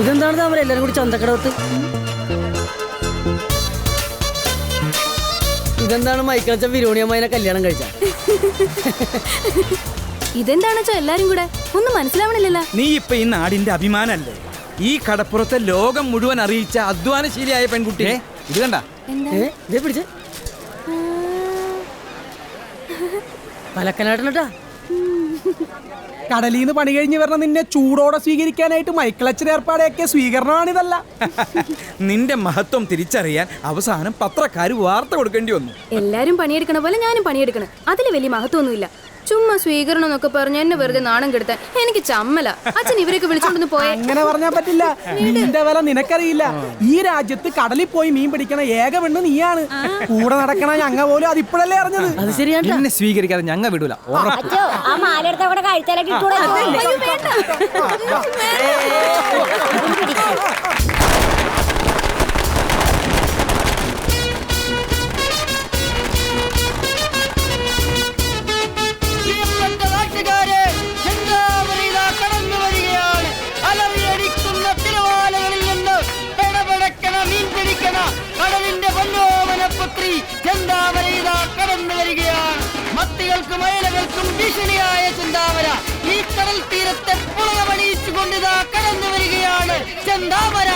ഇതെന്താണ് താമര എല്ലാരും കൂടി ചന്തക്കടവത്ത്? ഇതെന്താണ് മൈക്കിളച്ച വിരോണിയമ്മനെ കല്യാണം കഴിച്ച? ഇതെന്താണെച്ചോ എല്ലാരും കൂടെ ഒന്നും മനസ്സിലാവണില്ലല്ലോ. നീ ഇപ്പൊ ഈ നാടിന്റെ അഭിമാനല്ലേ? ഈ കടപ്പുറത്തെ ലോകം മുഴുവൻ അറിയിച്ച അധ്വാനശീലിയായ പെൺകുട്ടിയെ ഇത് കണ്ട പിടിച്ച് പലക്കനാട്ടനട്ടാ. കടലിന്ന് പണി കഴിഞ്ഞ് വരണ നിന്നെ ചൂടോടെ സ്വീകരിക്കാനായിട്ട് മൈക്കിളച്ചൻ ഏർപ്പാടെയൊക്കെ സ്വീകരണമാണിതല്ല. നിന്റെ മഹത്വം തിരിച്ചറിയാൻ അവസാനം പത്രക്കാര് വാർത്ത കൊടുക്കേണ്ടി വന്നു. എല്ലാരും പണിയെടുക്കണ പോലെ ഞാനും പണിയെടുക്കണം. അതില് വലിയ മഹത്വമൊന്നുമില്ല. ചുമ്മാ സ്വീകരണം എന്നൊക്കെ പറഞ്ഞ് എന്നെ വെറുതെ നാണം കെടുത്താൻ എനിക്ക് ചമ്മല. അച്ഛൻ ഇവരൊക്കെ വിളിച്ചോണ്ടൊന്ന് പോയെ. അങ്ങനെ പറഞ്ഞാൽ പറ്റില്ല. നിന്റെ വില നിനക്കറിയില്ല. ഈ രാജ്യത്ത് കടലിൽ പോയി മീൻ പിടിക്കണ ഏക പെണ്ണ് നീയാണ്. കൂടെ നടക്കണ ഞങ്ങ പോലും അതിപ്പോഴല്ലേ അറിഞ്ഞത്. അത് ശരിയാണ്. എന്നെ സ്വീകരിക്കാതെ ഞങ്ങ വിടൂല. കടലിന്റെ പൊന്നോമനപുത്രി ചെന്താമര ഇതാ കടന്നു വരികയാണ്. മത്തികൾക്കും അയലകൾക്കും ഭീഷണിയായ ചെന്താമര ഈ കടൽ തീരത്തെ പുളകമണിയിച്ചുകൊണ്ട് ഇതാ കടന്നു വരികയാണ് ചെന്താമര.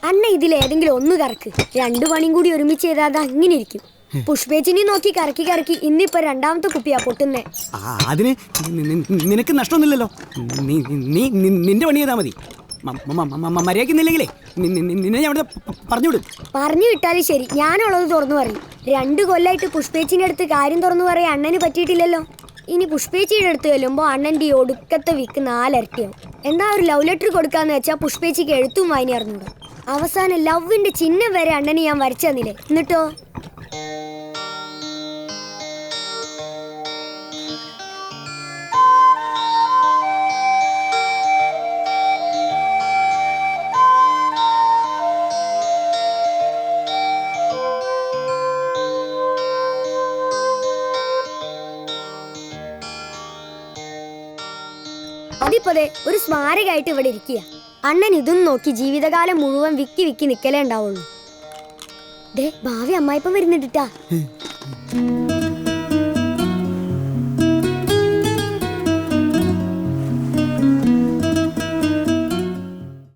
അന്ന ഇതിലേതെങ്കിലും ഒന്ന് കറക്ക്. രണ്ടു പണിയും കൂടി ഒരുമിച്ച് ചെയ്താൽ അത് അങ്ങനെ ഇരിക്കും. പുഷ്പേച്ചിനെ നോക്കി കറക്കി കറക്കി ഇന്നിപ്പോ രണ്ടാമത്തെ കുപ്പിയാ പൊട്ടുന്നേ. അതിന് നിനക്ക് നഷ്ടമൊന്നുമില്ലല്ലോ. നിന്റെ പണി ചെയ്താൽ മതി. മര്യാദക്കുന്നില്ലെങ്കിലേ നിന്നെ ഞാൻ പറഞ്ഞുവിടും. പറഞ്ഞു വിട്ടാലും ശരി, ഞാനുള്ളത് തുറന്നു പറയും. 2 കൊല്ലായിട്ട് പുഷ്പേച്ചിന്റെ അടുത്ത് കാര്യം തുറന്നു പറയാൻ അണ്ണന് പറ്റിയിട്ടില്ലല്ലോ. ഇനി പുഷ്പേച്ചിയുടെ അടുത്ത് ചെല്ലുമ്പോ അണ്ണന്റെ ഈ ഒടുക്കത്തെ വിക്ക് 4 ഇരട്ടിയാവും. എന്താ ഒരു ലവ് ലെറ്റർ കൊടുക്കാന്ന് വെച്ചാൽ പുഷ്പേച്ചിക്ക് എഴുത്തും വായന അറിഞ്ഞൂടാ. അവസാനം ലവിന്റെ ചിഹ്നം വരെ അണ്ണന് ഞാൻ വരച്ചു തന്നില്ലേ. എന്നിട്ടോ അതിപ്പോതെ ഒരു സ്മാരകമായിട്ട് ഇവിടെ ഇരിക്കുക. അണ്ണൻ ഇതും നോക്കി ജീവിതകാലം മുഴുവൻ വിക്കി വിക്കി നിക്കലേ ഉണ്ടാവുള്ളൂ. ദേ ഭാവി അമ്മായിപ്പം വരുന്നുണ്ടിട്ടാ.